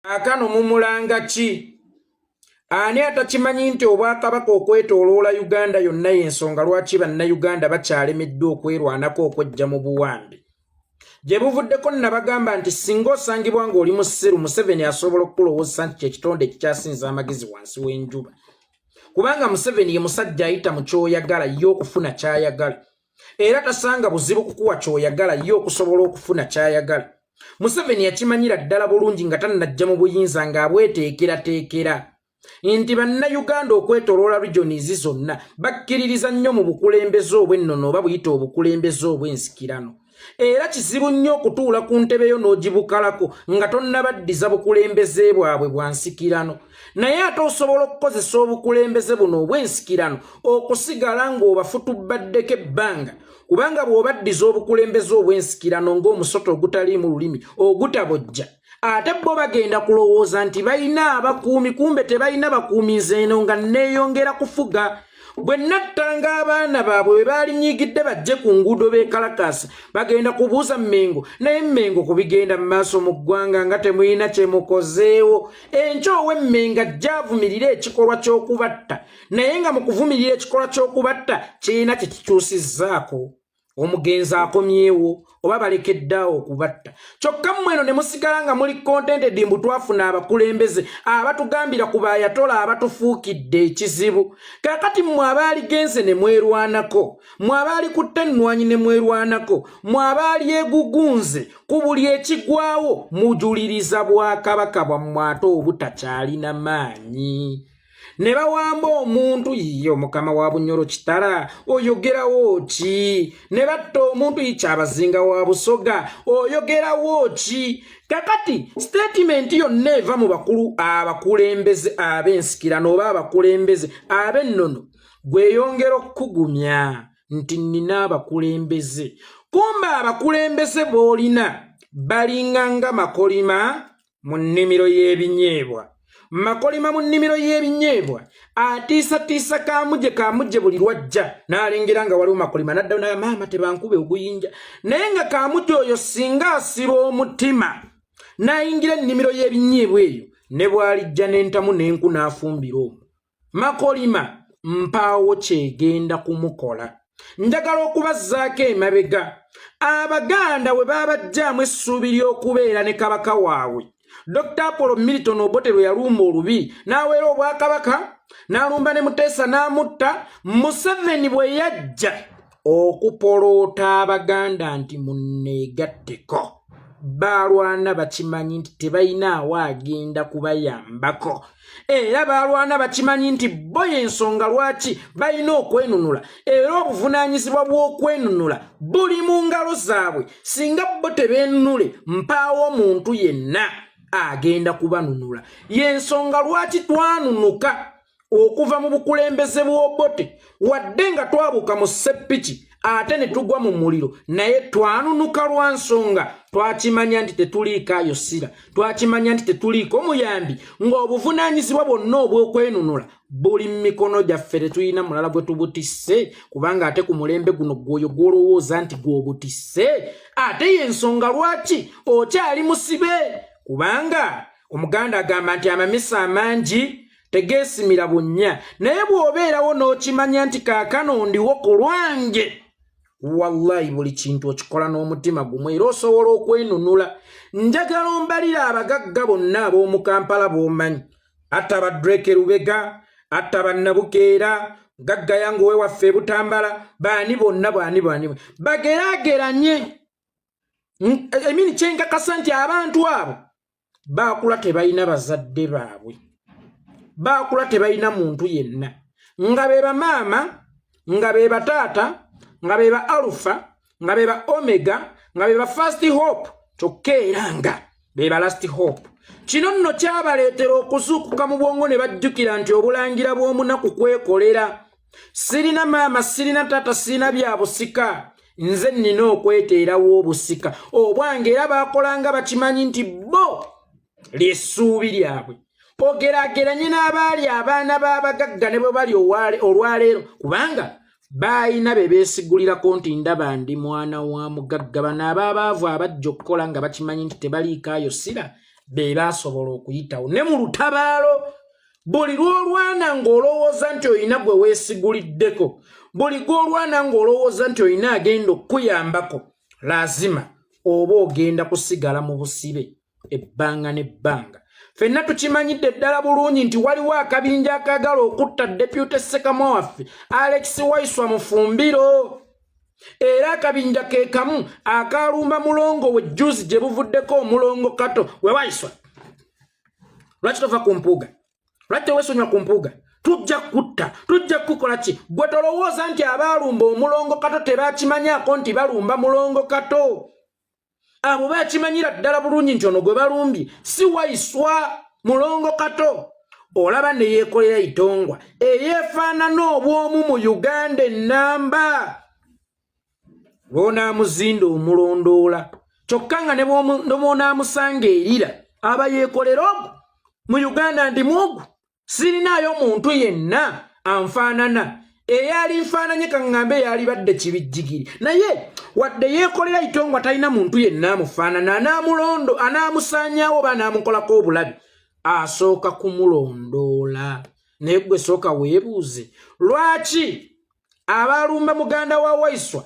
akano mumulanga ki ani atakimanyi nti obwakabaka okwetooloola Uganda yonna y'ensonga lwaki bannayuganda bakyalemeddwa okwerwanako okwejja mu buwambi gye buvuddeko nabagamba nti singa osangibwa ng'oli musiru Museveni asobola okukulowooza nti kyekitonde ekikyasinza amagezi wansi w'enjuba kubanga Museveni ye musajja ayita mu kyoyagala ye okufuna kyayagala era tasanga buzibu kukuwa kyoyagala ye okusobola okufuna kyayagala Museveni yakimanyira ddala bulungi nga tannajja mu buyinza ng'abweteekerateekera nti bannayuganda okwetooloola regions zonna bakkiririza nnyo mu bukulembeze obw'ennono oba buyita obukulembeze obw'ensikirano era kizibu nnyo okutuula ku ntebe yo n'ogibukalako nga tonnabaddiza bukulembeze bwabwe bwa nsikirano naye ate osobola okukozesa obukulembeze buno obw'ensikirano okusigala ng'obafutubaddeko ebbanga kubanga bw'obaddiza obukulembeze obw'ensikirano ng'omusoto ogutaliimu lulimi ogutabojja ate bo bagenda kulowooza nti balina abakuumi kumbe tebalina bakuumi nzeeno nga neeyongera kufuga bwe nattanga abaana baabwe bwe baalinnyigidde bajje ku nguudo b'ekalakasa bagenda kubuuza Mmengo naye Mmengo ku bigenda mu maaso mu ggwanga nga temulina kye mukozeewo enkya ow'Emmengo ajja avumirira ekikolwa ky'okubatta naye nga mu kuvumirira ekikolwa ky'okubatta kirina kye kikyusizzaako omugenzi akomyewo oba balekeddaawo okubatta kyokka mmweno ne musigala nga muli contented mbu twafuna abakulembeze abatugambira ku baayatola abatufuukidde ekizibu kaakati mmwe abaaligenze ne mwerwanako mmwe abaali kutte ennwanyi ne mwerwanako mmwe abaali egugunze ku buli ekigwawo mujuliriza bwakabaka bwammwe ate obutakyalina maanyi ne bawamba omuntu yiyo mukama wa Bunyoro Kitala oyogerawo ki ne batta omuntu yikyabazinga wa Busoga oyogerawo ki kakati statement yonna eva mu bakulu abakulembeze ab'ensikirano oba abakulembeze ab'ennono gweyongera okugumya nti nina abakulembeze kumbe abakulembeze boolina balinganga makolima mu nnimiro y'ebinyeebwa makolima mu nnimiro y'ebinyeebwa atiisatiisa kaamuje buli lwajja n'alengera nga waliwo makolima naddayo naye maama tebankube oguyinja naye nga kaamuje oyo singa asiba omutima n'ayingira ennimiro y'ebinyeebwa eyo ne bw'alijja n'entamu n'enku n'afumbira omwo makolima mpaawo kyegenda kumukola njagala okubazzaako emabega abaganda bwe baabajjaamu essuubi ly'okubeera ne kabaka waabwe Dr. Apollo Milton Obote lwe yalumba olubi n'aweera obwakabaka n'alumba ne Muteesa n'amutta Museveni bwe yajja okupoloota abaganda nti munneegatteko baalwana bakimanyi nti tebalina awo agenda kubayambako era baalwana bakimanyi nti bo y'ensonga lwaki balina okwenunula era obuvunaanyizibwa bw'okwenunula buli mu ngalo zaabwe singa bo tebeenunule mpaawo omuntu yenna agenda kubanunula y'ensonga lwaki twanunuka okuva mu bukulembeze bw'Obote wadde nga twabuuka mu seppiki ate ne tugwa mu muliro naye twanunuka lwa nsonga twakimanya nti tetuliikaayo ssira twakimanya nti tetuliiko muyambi ng'obuvunaanyizibwa bwonna obw'okwenunula buli mu mikono gyaffe tetulina mulala bwe tubutisse kubanga ate ku mulembe guno gwoyo gw'olowooza nti gw'obutisse ate y'ensonga lwaki okyali musibe kubanga omuganda agamba nti amamisa amangi tegeesimira bunnya naye bw'obeerawo n'okimanya nti kaakano ndiwo ku lwange wallahi buli kintu okikola n'omutima gumu era osobola okwenunula njagala ombalira abagagga bonna ab'omu Kampala b'omanyi atta Badreke Lubega atta Bannabukeera gagga yange ow'ewaffe Butambala baani bonna bageraageranye emini kyenkakasa nti abantu abo baakula tebalina bazadde baabwe baakula tebalina muntu yenna nga be bamaama nga be bataata nga be ba Alpha nga be ba Omega nga be ba First Hope kyokka era nga be ba Last Hope kino nno kyabaleetera okuzuukuka mu bwongo ne bajjukira nti obulangira bw'omunaku kwekolera sirina maama sirina taata sirina bya busika nze nnina okweteerawo obusika obwange era baakolanga bakimanyi nti bo lyessuubi lyabwe ogeraageranye n'abaali abaana b'abagagga ne bwe bali olwaleero kubanga baayina be beesigulirako nti ndaba ndi mwana wa mugagga bano ababaavu abajja okukola nga bakimanyi nti tebaliikaayo ssira be basobola okuyitawo ne mu lutabaalo buli lw'olwana ng'olowooza nti oyina gwe weesiguliddeko buli gw'olwana ng'olowooza nti oyina agenda okukuyambako lazima oba ogenda kusigala mu busibe ebbanga n'ebbanga ffenna tukimanyidde ddala bulungi nti waliwo akabinja akaagala okutta deputy Ssekamo waffe Alex Waiswa Mufumbiro era akabinja ke kamu akaalumba mulongo we juzi gye buvuddeko omulongo Kato we Waiswa lwaki tova ku mpuuga lwaki tewesonywa ku mpuuga tujja kutta tujja kukola ki gwe tolowooza nti abaalumba omulongo Kato tebaakimanyako nti balumba mulongo Kato abo bakimanyira ddala bulungi nti ono gwe balumbye si Waiswa mulongo Kato olaba ne yeekolera itongwa eyeefaanana obw'omu mu Uganda ennamba lw'onaamuzinda omulondoola kyokka nga ne bw'onaamusanga erira aba yeekolera ogwo mu Uganda ndimu ogwo sirinaayo muntu yenna anfaanana eyali nfaananye kaŋŋambe eyalibadde kibijjigiri naye wadde yeekolera itongwa talina muntu yenna amufaanana anaamusaanyaawo oba anaamukolako obulabi asooka kumulondoola naye gwe sooka weebuuze lwaki abaalumba muganda wa Waiswa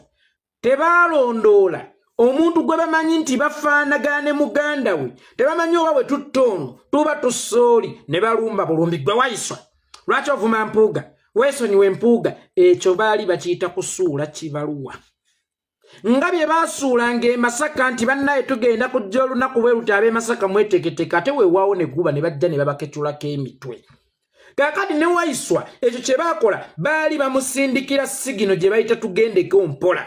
tebaalondoola omuntu gwe bamanyi nti bafaanagana ne muganda we tebamanyi oba bwe tutta ono tuba tusooli ne balumba bulumbi gwe Waiswa lwaki ovuma mpuuga weesonyiwa empuuga ekyo baali bakiyita kusuula kibaluwa nga bye baasuulanga e Masaka nti bannaye tugenda kujja olunaku bwe luti ab'e Masaka mweteeketeka ate weewaawo ne guba ne bajja ne babaketulako emitwe kaakati ne Waiswa ekyo kye baakola baali bamusindikira sigino gye bayita tugendeko mpola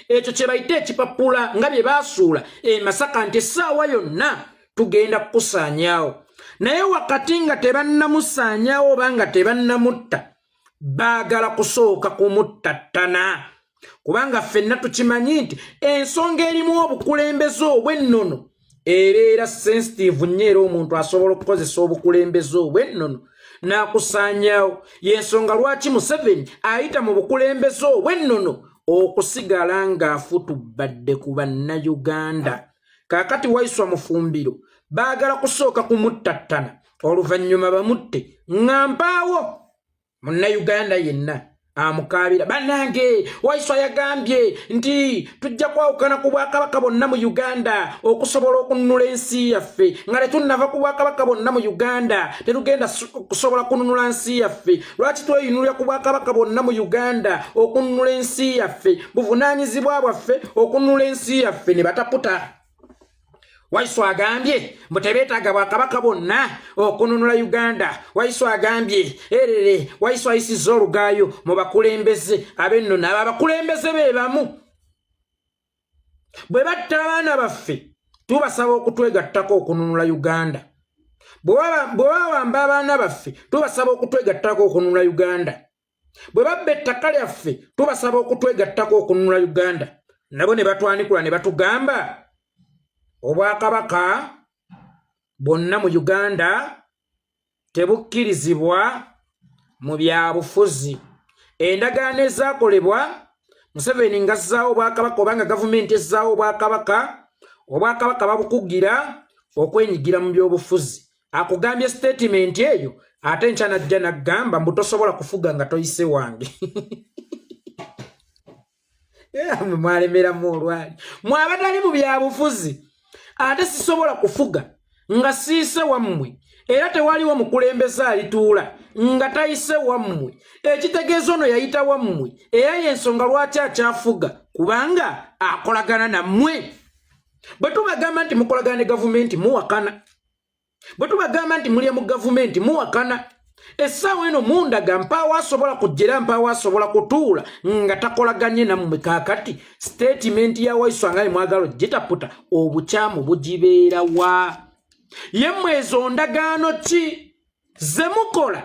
ekyo kye bayita ekipapula nga bye baasuula e Masaka nti essaawa yonna tugenda kukusaanyaawo naye wakati nga tebannamusaanyaawo oba nga tebannamutta baagala kusooka kumuttattana kubanga ffenna tukimanyi nti ensonga erimu obukulembeze obw'ennono ebeera sensitive nnyo era omuntu asobola okukozesa obukulembeze obw'ennono n'akusaanyaawo y'ensonga lwaki Museveni ayita mu bukulembeze obw'ennono okusigala ng'afutubadde ku bannayuganda kaakati Waiswa Mufumbiro baagala kusooka kumuttattana oluvannyuma bamutte ng'ampaawo munnayuganda yenna amukaabira bannange Waiswa yagambye nti tujja kwawukana ku bwakabaka bonna mu Uganda okusobola okununula ensi yaffe nga tetunnava ku bwakabaka bonna mu Uganda tetugenda kusobola kununula nsi yaffe lwaki tweyinulira ku bwakabaka bonna mu Uganda okununula ensi yaffe buvunaanyizibwa bwaffe okununula ensi yaffe ne bataputa Waiswa agambye mbu tebeetaaga bwakabaka bonna okununula Uganda Waiswa agambye erere Waiswa ayisizza olugaayo mu bakulembeze ab'ennono abo abakulembeze be bamu bwe batta abaana baffe tubasaba okutwegattako okununula Uganda bwe bawamba abaana baffe tubasaba okutwegattako okununula Uganda bwe babba ettaka lyaffe tubasaba okutwegattako okununula Uganda nabo ne batwanikula ne batugamba obwakabaka bonna mu Uganda tebukkirizibwa mu byabufuzi endagaano ezaakolebwa Museveni ng'azzaawo obwakabaka obanga gavumenti ezzaawo obwakabaka babukugira okwenyigira mu byobufuzi akugambye statement eyo ate nkya najja naggamba mbu tosobola kufuga nga toyise wange mwalemeramu olwali mwabatali mu byabufuzi ate sisobola kufuga nga siise wammwe era tewaliwo mukulembeze alituula nga tayise wammwe ekitegeeza ono yayita wammwe era y'ensonga lwaki akyafuga kubanga akolagana nammwe bwe tubagamba nti mukolagana ne gavumenti muwakana bwe tubagamba nti mulya mu gavumenti muwakana essaawa eno mundaga mpaawo asobola kujjera mpaawo asobola kutuula nga takolaganye nammwe kaakati statement ya Waiswa nga mwagalo gitaputa obukyamu bugibeera wa yemmwe ezo ndagaano ki ze mukola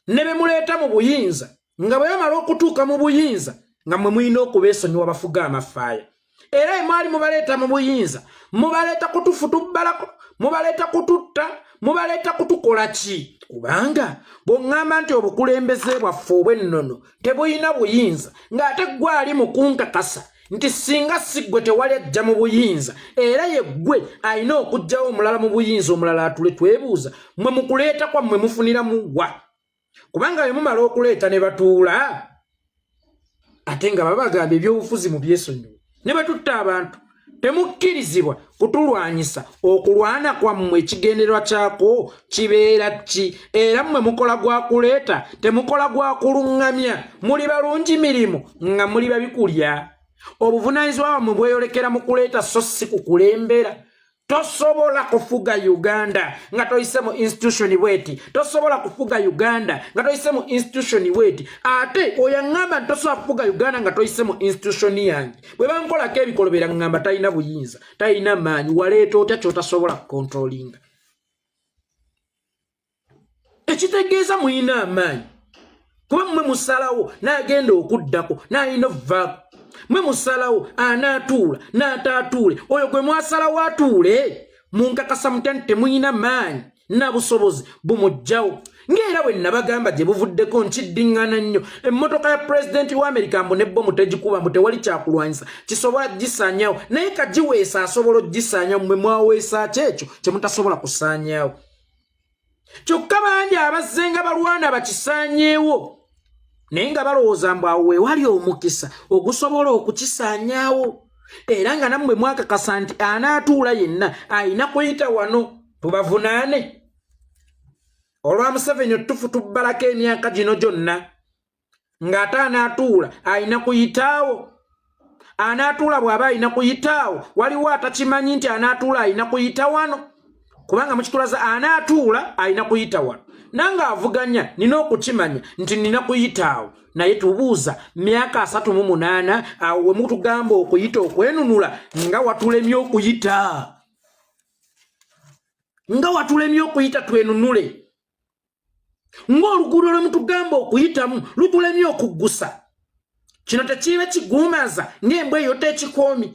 ne be muleeta mu buyinza nga bwe bamala okutuuka mu buyinza nga mwe mulina okubeesonyiwa bafuga amafaaya era emwali mubaleeta mu buyinza mubaleeta kutufutubbalako mubaleeta kututta mubaleeta kutukola ki kubanga bw'oŋŋamba nti obukulembeze bwaffe obw'ennono tebuyina buyinza ng'ate gwali mu kunkakasa nti singa sigwe tewali ajja mu buyinza era ye gwe alina okujjawo omulala mu buyinza omulala atule twebuuza mwe mukuleeta kwa mmwe mufuniramu wa kubanga bwe mumala okuleeta ne batuula ate nga babagamba ebyobufuzi mu byesonyiwa ne batutta abantu temukkirizibwa kutulwanyisa okulwana kwammwe ekigendererwa kyako kibeera ki era mmwe mukola gwa kuleeta temukola gwa kuluŋŋamya muli balungi mirimu nga muli babikulya obuvunaanyizibwa bwammwe bweyolekera mu kuleeta so si kukulembera tosobola kufuga Uganda nga toyise mu institution bweti tosobola kufuga Uganda nga toyise mu institution bweti ate oyaŋŋamba tosobola kufuga Uganda nga toyise mu institution yange bwe bankolako ebikolobera ŋŋamba talina buyinza talina maanyi waleeta otya kyotasobola kukontrolinga ekitegeeza muyina amaanyi kuba mmwe musalawo n'agenda okuddako n'alina ovaako mwe musalawo anaatuula n'ataatuule oyo gwe mwasalawo atuule munkakasa mutya nti temuyina maanyi nabusobozi bumujjawo ng'era bwe nabagamba gye buvuddeko nkiddiŋŋana nnyo emmotoka ya pulezidenti wa Amerika mbu nebbomu tegikuba mbu tewali kyakulwanyisa kisobola gisaanyawo naye kagiweesa asobola ogisaanyawo mmwe mwaweesa kyekyo kye mutasobola kusaanyawo kyokka bangi abazze nga balwana bakisaanyeewo naye nga balowooza mbu awo wewali omukisa ogusobola okukisaanyaawo era nga nammwe mwakakasa nti anaatuula yenna ayina kuyita wano tubavunaane olwa Museveni otufu tubbalako emyaka gino gyonna ng'ate anaatuula ayina kuyitaawo anaatuula bw'aba ayina kuyitaawo waliwo atakimanyi nti anaatuula ayina kuyita wano kubanga mukitulaza anaatuula ayina kuyita wano nanga avuganya nina okukimanya nti nina kuyitaawo naye tubuuza myaka 38 awo we mutugamba okuyita okwenunula nga watulemye okuyita twenunule ng'oluguudo lwe mutugamba okuyitamu lutulemye okuggusa kino tekiibe kigumaza ng'embwa eyo tekikoomi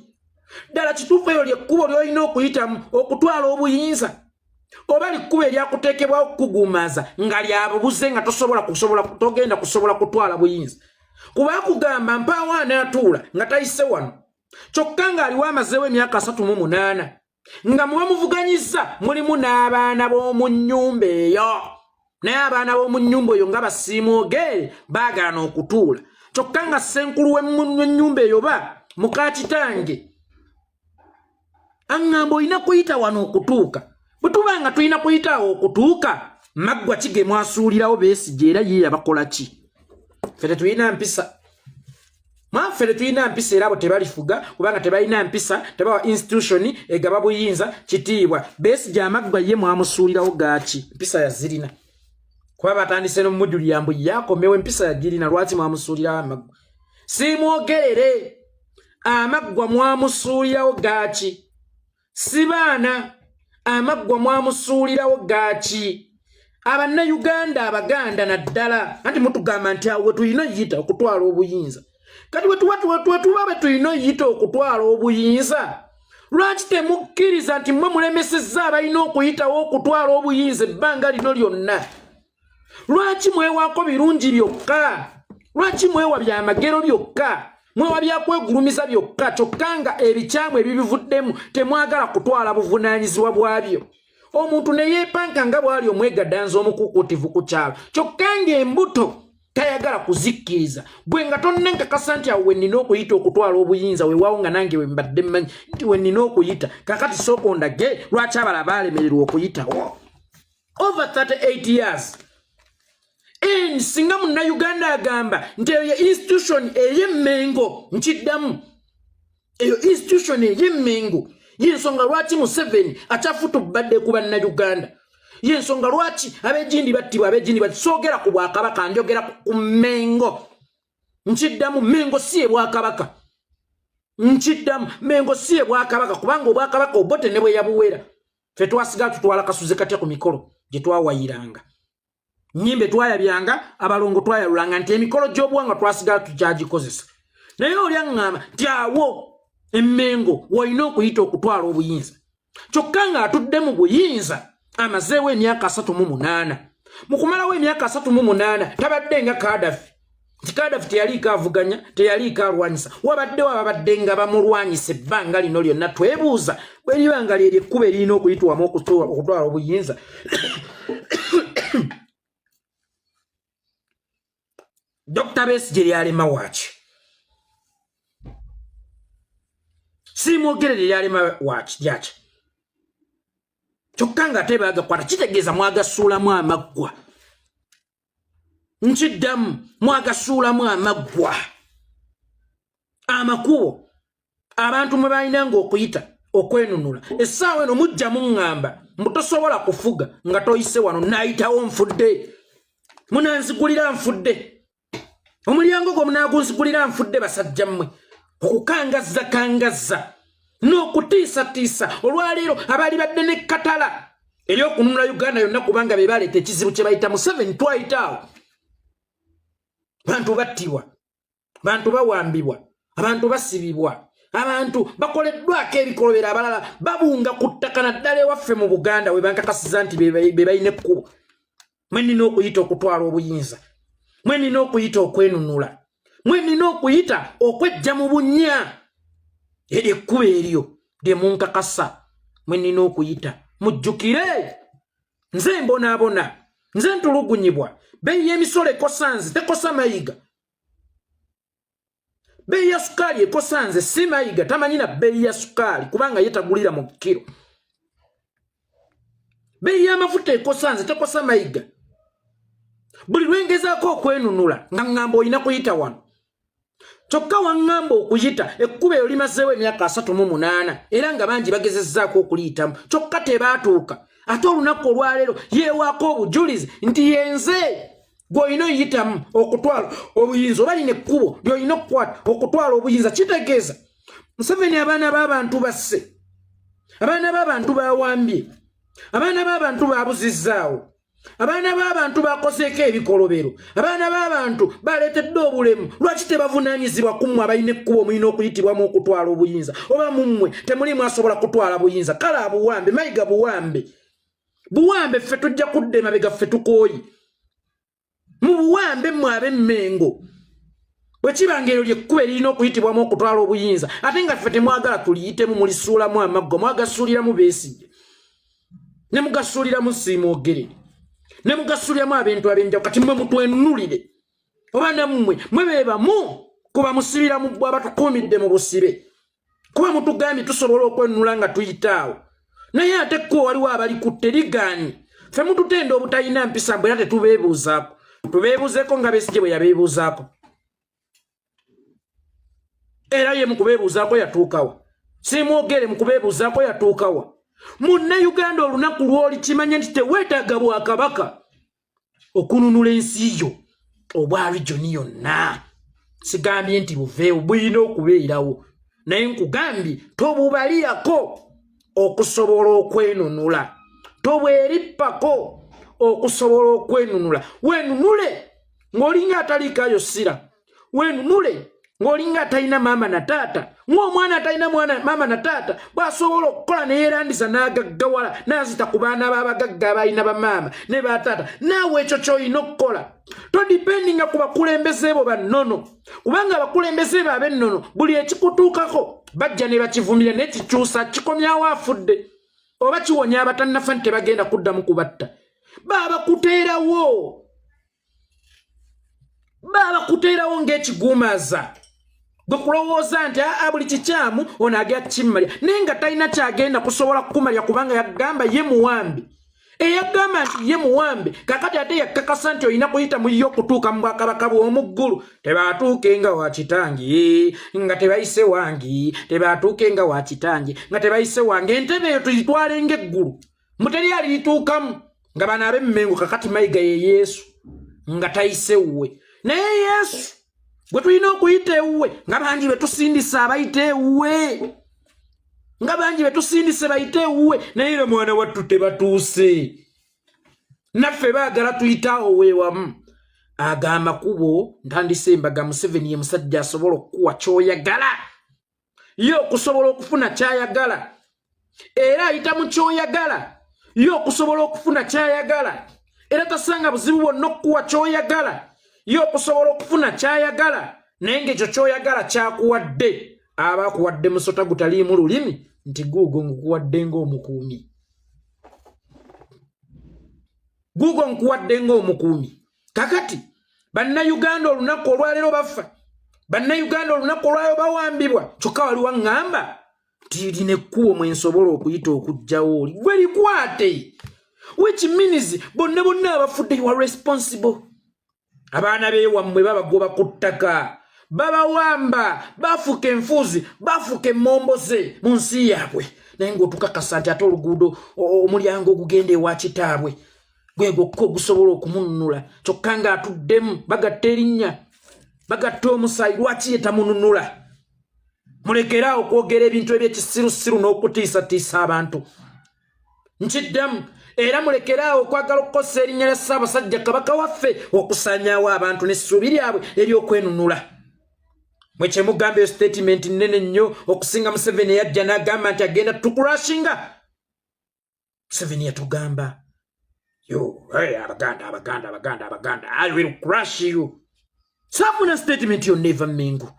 ddala kituufu eyo lyekkubo ly'olina okuyitamu okutwala obuyinza oba likkubo eryakuteekebwawo okukugumaza nga lyabubuze nga togenda kusobola kutwala buyinza kuba akugamba mpaawo anaatuula nga tayise wano kyokka ng'aliwo amazeewo emyaka 38 nga muba muvuganyizza mulimu n'abaana b'omu nnyumba eyo naye abaana b'omu nnyumba eyo nga basiimoogeere baagaana okutuula kyokka nga ssenkulu w'ennyumba eyo ba muka kitange aŋŋamba olina kuyita wano okutuuka bwe tuba nga tulina kuyitaawo okutuuka maggwa kige mwasuulirawo Besigye era ye yabakola ki ffe tulina mpisa mwaffe tulina mpisa era abo tebalifuga kubanga tebalina mpisa tebawa institution egaba buyinza kitiibwa Besigye amaggwa ye mwamusuulirawo gaaki mpisa yazirina kuba batandise n'omujulira mbu yakomewo empisa yagirina lwaki mwamusuulirawo amaggwa simwogerere amaggwa mwamusuulirawo gaaki si baana amaggwa mwamusuulirawo gaaki Abannayuganda Abaganda naddala anti mutugamba nti awo tulina yita okutwala obuyinza kati wetuba be tulina yita okutwala obuyinza lwaki temukkiriza nti mmwe mulemesezza abalina okuyitawo okutwala obuyinza ebbanga lino lyonna lwaki mwewaako birungi byokka lwaki mwewa byamagero byokka mwewa byakwegulumiza byokka kyokka nga ebikyamu ebibivuddemu temwagala kutwala buvunaanyizibwa bwabyo omuntu ne yeepanka nga bwali omwegaddanza omukuukutivu ku kyalo kyokka ng'embuto tayagala kuzikkiriza gwe nga tonnenkakasa nti awo wennina okuyita okutwala obuyinza weewaawo nga nange we mbadde mmanyi nti wennina okuyita kakati sooka ondage lwaki abala baalemererwa okuyitawo over 38 years singa munnayuganda agamba nti eyo institution ey'emmengo nkiddamu eyo institution ey'emmengo yensonga lwaki Museveni akyafutubadde ku bannayuganda yensonga lwaki ab'ejindi battibwa soogera ku bwakabaka njogera ku Mmengo nkiddamu Mmengo si ebwakabaka nkiddamu Mmengo si ebwakabaka kubanga obwakabaka obote ne bwe yabuwera ffe twasigala tutwala kasuze katya ku mikolo gye twawayiranga nnyimbe twayabyanga abalongo twayalulanga nti emikolo gy'obuwangwa twasigala tukyagikozesa naye oli aŋŋamba nti awo Emmengo walina okuyita okutwala obuyinza kyokka ng'atudde mu buyinza amazeewo emyaka 38 mu kumalawo emyaka 38 tabadde nga Kadafi Kadafi teyalika avuganya teyalika alwanyisa wabadde nga bamulwanyisa ebbanga lino lyonna twebuuza bwe libanga lye ekkube lirina okuyitwamu okutwala obuyinza Dr. Besigye lyalema waaki simwogerere lyalema waaki lyaki kyokka nga ate baagakwata kitegeeza mwagasuulamu amaggwa nkiddamu mwagasuulamu amaggwa amakubo abantu mwe balinanga okuyita okwenunula essaawa eno mujja muŋŋamba mbutosobola kufuga nga toyise wano naayitawo nfudde munanzigulira nfudde omulyango gwo munaagunzigulira nfudde basajja mmwe okukangazza n'okutiisatiisa olwaleero abaali badde ne katala eryokununula Uganda yonna kubanga be baleeta ekizibu kye bayita Museveni twayitaawo bantu battibwa bantu bawambibwa abantu basibibwa abantu bakoleddwako ebikolobera abalala babunga ku ttaka naddala ewaffe mu Buganda we bankakasiza nti be balina ekkubo mwe nina okuyita okutwala obuyinza mwe nina okuyita okwenunula mwe nina okuyita okwejja mu bunnya ekkubo eryo lye munkakasa mwe nina okuyita mujjukire nze mbonaabona nze ntulugunyibwa beeyi y'emisolo ekosa nze tekosa mayiga beeyi ya sukaali ekosa nze si mayiga tamanyi na beeyi ya sukaali kubanga yetagulira mu kiro beeyi y'amafuta ekosa nze tekosa mayiga buli lwengezaako okwenunula nga ŋŋamba olina kuyita wano kyokka waŋŋamba okuyita ekkubo eyo limazeewo emyaka 38 era nga bangi bagezezzaako okuliyitamu kyokka tebaatuuka ate olunaku olwaleero yeewaako obujulizi nti yenze gw'olina oyitamu okutwala obuyinza oba lina ekkubo ly'olina okukwata okutwala obuyinza kitegeeza Museveni abaana b'abantu basse abaana b'abantu bawambye abaana b'abantu babuzizzaawo abaana b'abantu bakoseeko ebikolobero abaana b'abantu baleetedde obulemu lwaki tebavunaanyizibwa ku mmwe abalina ekkubo mulina okuyitibwamu okutwala obuyinza oba mummwe temulimu asobola kutwala buyinza kale abuwambe mayiga buwambe ffe tujja kudda emabega ffe tukooyi mu buwambe mmwe ab'emmengo bwe kibanga eryo lyekkubo eririna okuyitibwamu okutwala obuyinza ate nga ffe temwagala tuliyitemu mulisuulamu amaggwa mwagasuuliramu Besigye ne mugasuuliramu Siimwogerere ne mugasuuliramu abintu ab'enjawulo kati mmwe mutwenunulire oba nammwe mwe beebamu kuba musibira mu bbwa batukuumidde mu busibe kuba mutugambye tusobola okwenunula nga tuyitaawo naye ate kko waliwo abalikutte ligaanyi ffe mututenda obutalina mpisa mbwe era tetubeebuuzaako tubeebuuzeeko nga Besigye bwe yabeebuuzaako era ye mu kubeebuuzaako yatuukawa Siimwogere mu kubeebuuzaako yatuukawa Munnayuganda olunaku lw'oli kimanye nti teweetaaga bwakabaka okununula ensi yo obwa regioni yonna sigambye nti buveewo bulina okubeerawo naye nkugambye tobubalirako okusobola okwenunula tobwerippako okusobola okwenunula wenunule ng'olinga atalikaayo ssira wenunule ng'olinga atalina maama na taata ng'omwana atalina maama na taata bw'asobola okukola neyeerandiza n'agaggawala n'azita ku baana b'abagagga abalina bamaama ne bataata naawe ekyo ky'olina okukola todipendinga ku bakulembeze bo bannono kubanga abakulembeze bo ab'ennono buli ekikutuukako bajja ne bakivumira n'ekikyusa kikomyawo afudde oba kiwonya abatannafa nti tebagenda kuddamu kubatta baabakuteerawo ng'ekiguumaza gwe kulowooza nti buli kikyamu ono agenda kimmalya naye nga talina kyagenda kusobola kukumalya kubanga yagamba ye muwambe eyagamba nti ye muwambe kakati ate yakakasa nti olina kuyita muyo okutuuka mu bwakabaka bw'omu ggulu tebaatuuke nga wa kitange nga tebayise wange tebaatuuke nga wa kitange nga tebayise wange entebe eyo tuyitwale ng'eggulu muteri aliyituukamu nga bano ab'emmengo kakati mayiga ye Yesu nga tayise wuwe naye Yesu gwe tulina okuyita ewuwe nga bangi betusindise abayita ewuwe nga bangi betusindise bayita ewuwe naye era mwana wattu tebatuuse naffe baagala tuyitaawo weewamu agamba kubo ntandise embaga Museveni ye musajja asobola okukuwa ky'oyagala ye okusobola okufuna ky'ayagala era ayita mu ky'oyagala ye okusobola okufuna ky'ayagala era tasanga buzibu bwonna okukuwa ky'oyagala yo okusobola okufuna kyayagala naye ng'ekyo ky'oyagala kyakuwadde aba akuwadde musota gutaliimu lulimi nti guugo nkuwadde ng'omukuumi. Guugo nkuwadde ng'omukuumi. Kakati bannayuganda olunaku olwaleero bafa, bannayuganda olunaku olwaleero bawambibwa, kyokka wali waŋŋamba nti lino ekkubo mwe nsobola okuyita okugjawo oli gwe likwate, which means bonna abafudde you are responsible. Abaana beewammwe babagoba ku ttaka, babawamba, bafuka enfuuzi, bafuka emmomboze mu nsi yaabwe, naye ng'otukakasa nti ate oluguudo omulyango ogugenda ewa kitaabwe gwe gwokka ogusobola okumununula, kyokka ng'atuddemu bagatta erinnya, bagatta omusaayi, lwaki ye tamununula? Mulekeraawo okwogera ebintu eby'ekisirusiru n'okutiisatiisa abantu. Nkiddamu, era mulekeraawo okwagala okukozesa erinnya lya Ssaabasajja Kabaka waffe okusaanyaawo abantu n'essuubi lyabwe ery'okwenunula. Mwe kye mugamba eyo statement nnene nnyo okusinga Museveni eyajja n'agamba nti agenda tukurashinga. Museveni yatugamba yo, hey, Abaganda, I will crush you. Saafuna statement yo never Mengo.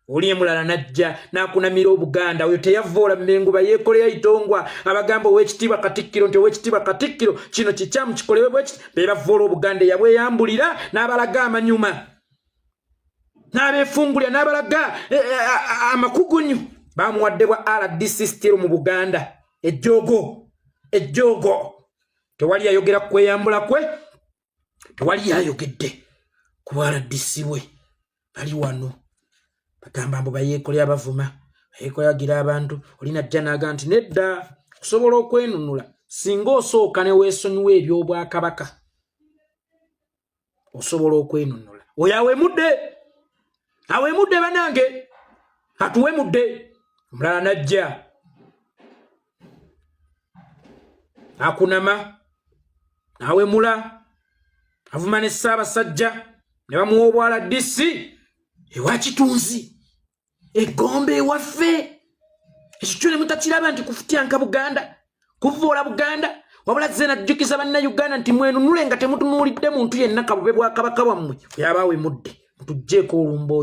Oli mulala najja n'akunamira Obuganda, oyo teyavoola Mengo bayeekolera itongwa, abagamba ow'ekitiibwa Katikkiro nti ow'ekitiibwa Katikkiro kino kikyamu kikolewe bwe kiti, be bavoola Obuganda yabweyambulira n'abalaga amanyuma. N'abeefungulya n'abalaga amakugunyu bamuwadde bwa RDC still mu Buganda. Ejjoogo. Tewali ayogera kweyambula kwe, tewali ayogedde ku RDC we. Bali wano bagamba mbu bayeekolera bavuma, bayeekolagira abantu. Olina ajja n'aga nti nedda kusobola okwenunula singa osooka ne weesonyiwa eby'Obwakabaka osobola okwenunula. Oyo awemudde banange, atuwemudde. Omulala najja akunama awemula avuma ne Ssaabasajja ne bamuwa obwa RDC ewa Kitunzi, Egombe ewaffe. Ekyo kyo ne mutakiraba nti kufutyanka Buganda, kuvoola Buganda, wabula ze najjukiza bannayuganda nti mwenunule nga temutunuulidde muntu yenna kabube bwa Kabaka wammwe yaba awemudde. Mutugjeeko olumba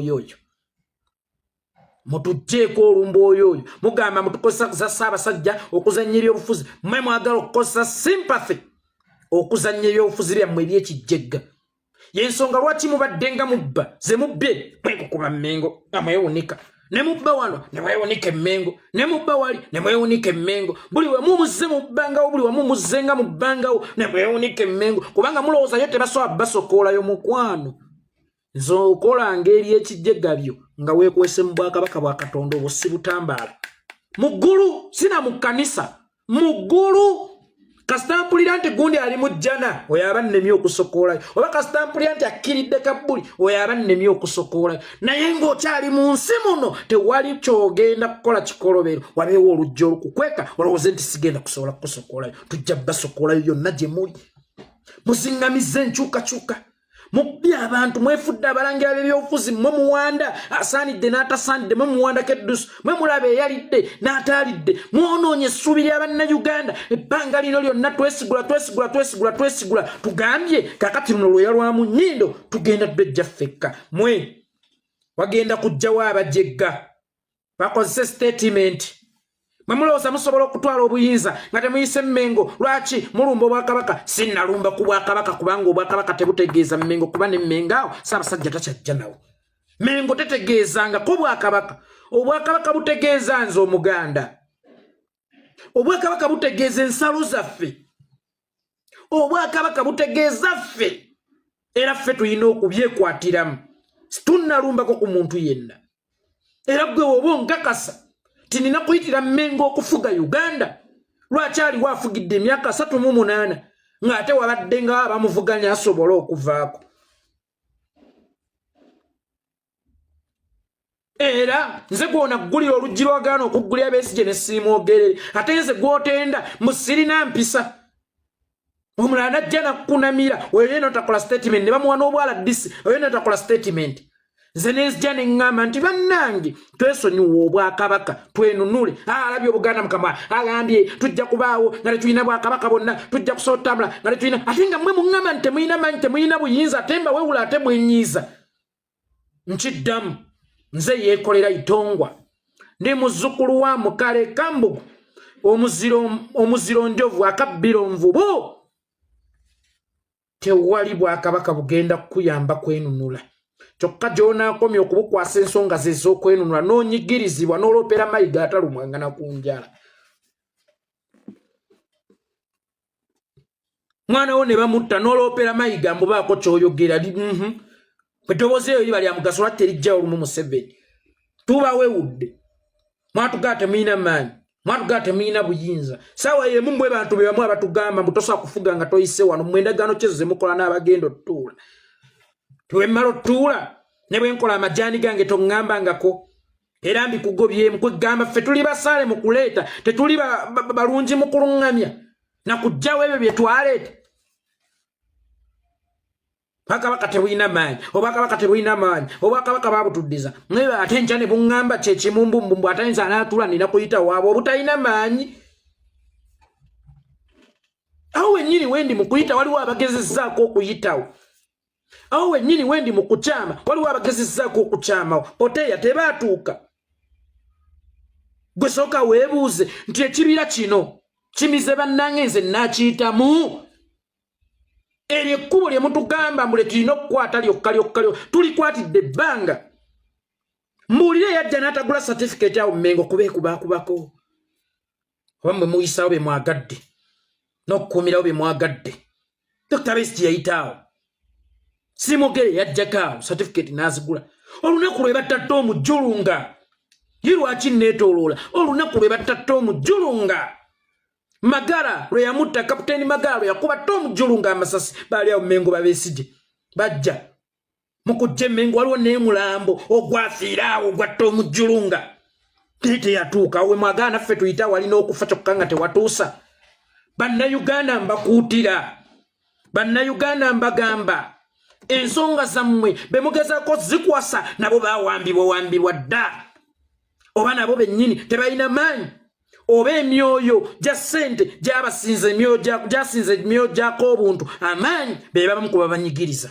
oyo. Mugamba mutukozesa za Ssaabasajja okuzannya ebyobufuzi, mmwe mwagala okukozesa sympathy okuzannya ebyobufuzi byammwe eby'ekijjegga. Yensonga lwaki mubadde nga mubba ze mubbye mwekukuba Mengo nga mwewunika, ne mubba wano ne mwewunika Mengo, ne mubba wali ne mwewunika Mengo, buli we mumuzze mubbangawo, buli wamu muzzenga mubbangawo ne mwewunika Mengo, kubanga mulowooza yo tebasobola basokoolayo mukwano. Nze okola ngeri ekijjegga byo nga weekwese mu Bwakabaka bwa Katonda obwo si butambaala. Muggulu sina mu kkanisa, muggulu kasitampulira nti gundi ali mu jjana oyo aba nnemye okusokoolayo, oba kasitampulira nti akkiridde kabbuli oyo aba nnemye okusokoolayo. Naye ng'okyali mu nsi muno tewali ky'ogenda kukola kikolobero, wabeewo olujja olukukweka olowooze nti sigenda kusobola kusokoolayo. Tujja basokoolayo yonna gye muli. Muziŋŋamizza enkyukakyuka, mubbye abantu, mwefudde abalangira b'ebyobufuzi, mmwe muwanda asaanidde n'atasaanidde, mmwe muwanda keddusu, mmwe mulaba eyalidde n'ataalidde, mwonoonye essuubi lya bannayuganda. Ebbanga lino lyonna twesigula, tugambye kakati luno lweya lwa mu nnyindo tugenda ddejja ffekka. Mwe wagenda kujjawo abajegga bakozese statement. Mwe mulowooza musobola okutwala obuyinza nga temuyise Mengo. Lwaki mulumba Obwakabaka? Sinnalumba ku Bwakabaka kubanga Obwakabaka tebutegeeza Mengo, kuba ne Mengo awo Ssaabasajja takyajja nawo. Mengo tetegeezanga ko Bwakabaka. Obwakabaka butegeeza nze Omuganda. Obwakabaka butegeeza ensalo zaffe. Obwakabaka butegeeza ffe. Era ffe tulina okubyekwatiramu. Situnalumbako ku muntu yenna. Era gwe woba onkakasa tinina kuyitira Mengo okufuga Uganda. Lwaki aliwo afugidde emyaka 38 ng'ate wabadde nga abamuvuganya asobola okuvaako. Era nze gw'onaggulira oluggi lwagaana okuggulira Besigye ne siimwogerere, ate nze gw'otenda musirina mpisa. Omulala najja nakunamira, oyo yena otakola statement, ne bamuwa n'obwa RDC, oyo yena otakola statement. nze nezija ne ŋŋamba nti bannange twesonyiwa obwakabaka twenunule alabye obuganda mukama agambye tujja kubaawo nga tetulina bwakabaka bonna tujja kusootambula nga tetulina ate nga mmwe muŋŋamba nti temulina manyi temulina buyinza ate mbawewula ate mwenyiiza nkiddamu nze yeekolera itongwa ndi muzzukulu wa mukale kambugu omuziro njovu akabbiro nvubu tewali bwakabaka bugenda kukuyamba kwenunula kyokka gy'onaakomya okubukwasa ensonga ze ez'okwenunula n'onyigirizibwa n'oloopera mayiga atalumwangana ku njala mwana wo ne bamutta n'oloopera mayiga mbubaako ky'oyogera eddoboozi eyo liba lya mugaso lwaki terijja olumu Museveni tubawewudde mwatugaa temuyina maanyi mwatugaa temuyina buyinza saawa yemu mmwe bantu be bamu abatugamba mbu tosobola kufuga nga toyise wano mu endagaano kyezo ze mukola n'abagenda otutuula tiwemmala otutuula ne bwe nkola amajaani gange toŋŋambangako era mbikugobyemu kwegamba ffe tuli basaale mu kuleeta tetuli balungi mu kuluŋŋamya na kujjawo ebyo bye twaleeta Bakabaka tebulina maanyi obwakabaka tebulina maanyi obwakabaka babutuddiza naye ate nkya ne buŋŋamba kyekimumbumbu atayinza anaatula nina kuyita waabwe obutalina maanyi awo wennyini wendi mu kuyita waliwo abagezezzaako okuyitawo awo wennyini wendi mu kukyama waliwo abagezezzaako okukyamawo oteya tebaatuuka gwe sooka weebuuze nti ekibira kino kimize bannange nze naakiyitamu eryo ekkubo lye mutugamba mbule tulina okukwata lyokka tulikwatidde ebbanga mbuulire yajja n'atagula certificate awo Mmengo kubeekubaakubako oba mmwe muyisaawo bye mwagadde n'okukuumirawo bye mwagadde Dr. Besigye yayitaawo Simugere yajjako awo certificate n'azigula olunaku lwe batatta omujjulunga ye lwaki neetooloola olunaku lwe batatta omujjulunga Magara lwe yamutta kapiteeni Magara lwe yakuba omujjulunga amasasi baali awo Mmengo Besigye bajja mukujja Mmengo waliwo n'emulambo ogwafiira awo gwatta omujjulunga teyatuuka we mwagala naffe tuyita walina okufa kyokka nga tewatuusa bannayuganda mbakuutira bannayuganda mbagamba ensonga zammwe be mugezaako zikwasa nabo baawambibwa dda oba nabo bennyini tebalina maanyi oba emyoyo gya ssente gy'abasinza gyasinza emyoyo gyako obuntu amaanyi be babamu kuba banyigiriza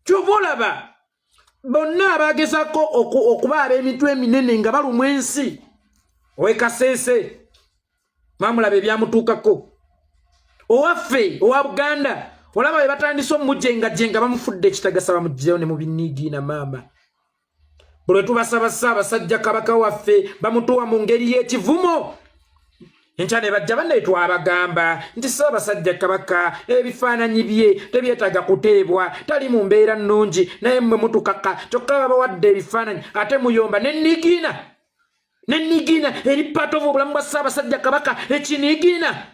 kyova olaba bonna abagezaako okuba ab'emitwe eminene nga balumwa ensi ow'Ekasese mwamulaba ebyamutuukako owaffe owa Buganda olaba be batandise omujjenga bamufudde ekitagasa bamuggireyo ne mu binniigiina maama bwe tubasaba Ssaabasajja Kabaka waffe bamutuwa mu ngeri y'ekivumo enkya ne bajja bannaye twabagamba nti Ssaabasajja Kabaka ebifaananyi bye tebyetaaga kuteebwa tali mu mbeera nnungi naye mmwe mutukaka kyokka babawadde ebifaananyi ate muyomba n'enniigiina eri part of obulamu bwa Ssaabasajja Kabaka ekiniigiina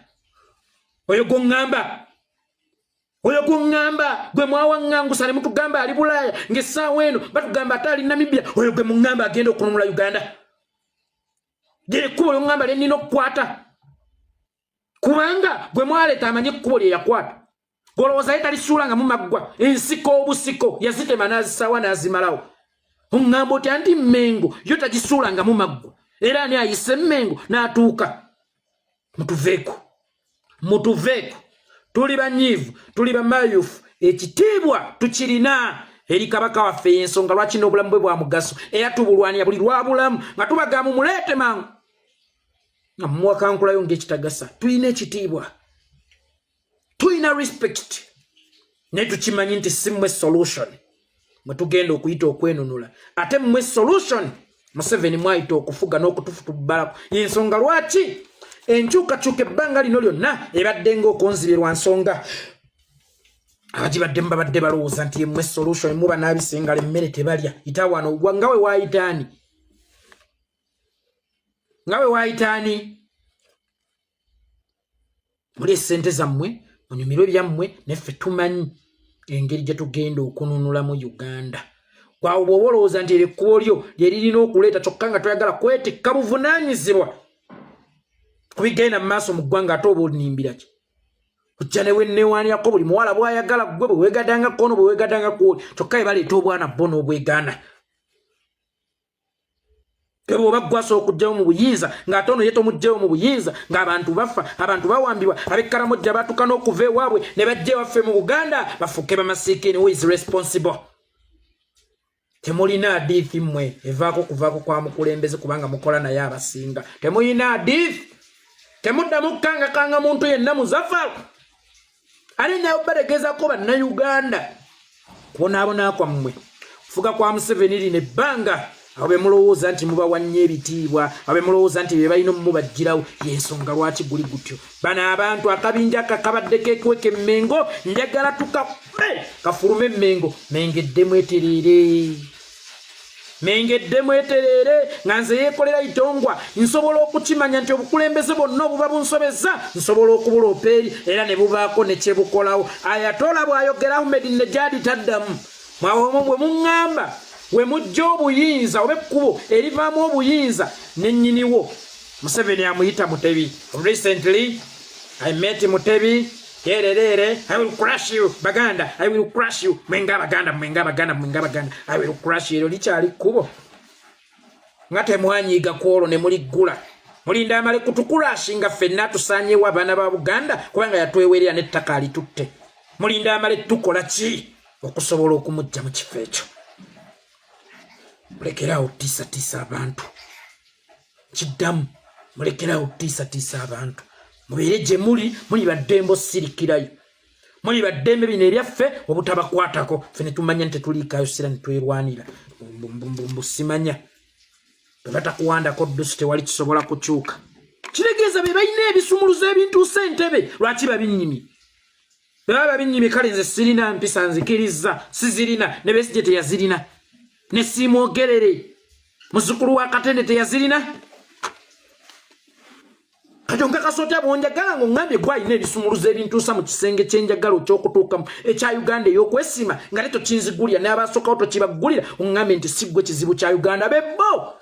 oyo gw'oŋŋamba gwe mwawaŋŋangusa ne mutugamba ali Bulaaya ng'essaawa eno batugamba ate ali Namibia oyo gwe muŋŋamba agenda okununula Uganda gye ekkubo ly'oŋŋamba lye nnina okukwata kubanga gwe mwaleeta amanyi ekkubo lye yakwata golowooza ye talisuulanga mu maggwa ensiko obusiko yazitema n'azisaawa n'azimalawo oŋŋamba otya nti Mmengo yo tagisuulanga mu maggwa era ani ayise Mmengo n'atuuka mutuveeko tuli banyiivu tuli bamayufu ekitiibwa tukirina eri Kabaka waffe y'ensonga lwaki n'obulamu bwe bwa mugaso era tubulwanira buli lwabulamu nga tubagamba mumuleete mangu nga mumuwakankulayo ng'ekitagasa tulina ekitiibwa tulina respect naye tukimanyi nti si mmwe solution mwe tugenda okuyita okwenunula ate mmwe solution Museveni mwayita okufuga n'okutufutubbalako y'ensonga lwaki enkyukakyuka ebbanga lino lyonna ebadde ng'okunzibirwa nsonga abagibaddemu babadde balowooza nti emmwe solution muba n'abisengala emmere tebalya yita wano nga we waayitaani muli essente zammwe munyumirwe byammwe neffe tumanyi engeri gye tugenda okununulamu Uganda gwawo bw'oba olowooza nti ekkubo lyo lye lirina okuleeta kyokka nga toyagala kwetikka buvunaanyizibwa kubigenda mu maaso mu ggwanga ate oba olinimbira ki Ujane wenewani yako buli muwala bwayagala gwe bwe wegadanga kono bwe wegadanga ko kyokka baleeta obwana bono obwegana Kebo bagwaso okujjawo mu buyinza ng'ate ono yeto mujjawo mu buyinza ng'abantu bafa abantu bawambibwa abekkaramojja batukana okuva ewaabwe ne bajja waffe mu Buganda bafuke bamasiikini who is responsible. Temulina hadithi mmwe evaako kuvaako kwa mukulembeze kubanga mukola naye abasinga. Temulina hadithi. Temuddamu kanga muntu yenna muzaffalo. Ali nayo bategeezako bannayuganda kubonaabona kwammwe fuga kwa Museveni lino ebbanga abe mulowooza nti mubawannye ebitiibwa abe mulowooza nti bye balina mubagirawo yensonga lwaki guli gutyo bana abantu akabinja kakabadde kekweke Mengo njagala kafulume Mengo mengedde mweterere nga nze yeekolera itongwa nsobola okukimanya nti obukulembeze bonna obuba bunsobeza nsobola okubula opeeri era ne bubaako ne kyebukolawo Ayatollah bw'ayogera Ahmed Nejad taddamu mwawomo bwe muŋŋamba we mujja obuyinza oba ekkubo erivaamu obuyinza nennyiniwo Museveni amuyita Mutebi. Recently I met Mutebi. I will crush you Baganda. I will crush you mwenga Baganda. I will crush you lichali kubo ngate mwanyiga kwolo ne muligula mulinda amale kutukurashi nga fenna tusanye wa bana ba Buganda kubanga yatwewerera n'ettaka alitutte mulinda amale tukola ki okusobola okumujja mu kifo ekyo mulekerawo tisa abantu kiddamu mulekerawo tisa abantu mubere gye muli baddembo sirikirayo muli baddembe bino eryaffe obutabakwatako ffe ne tumanya nti tuliikaayo sira ne twerwanira simanya batakuwandako ddusi tewali kisobola kukyuka kitegeeza be balina ebisumuluzo ebintu ssentebe lwaki babinyimi baba babinyimi kale nze sirina mpisa nzikiriza sizirina ne Besigye teyazirina ne simwogerere muzukulu wa Katende teyazirina Kajonga kasota bonjagala ngo ngambye gwayina ebisumuluzo ebintuusa mu kisenge kyenjagalo ky'okutuukamu ekya Uganda ey'okwesima nga leto kinzigulya n'abasooka oto kibagulira ongambye nti si gwe kizibu kya Uganda bebbo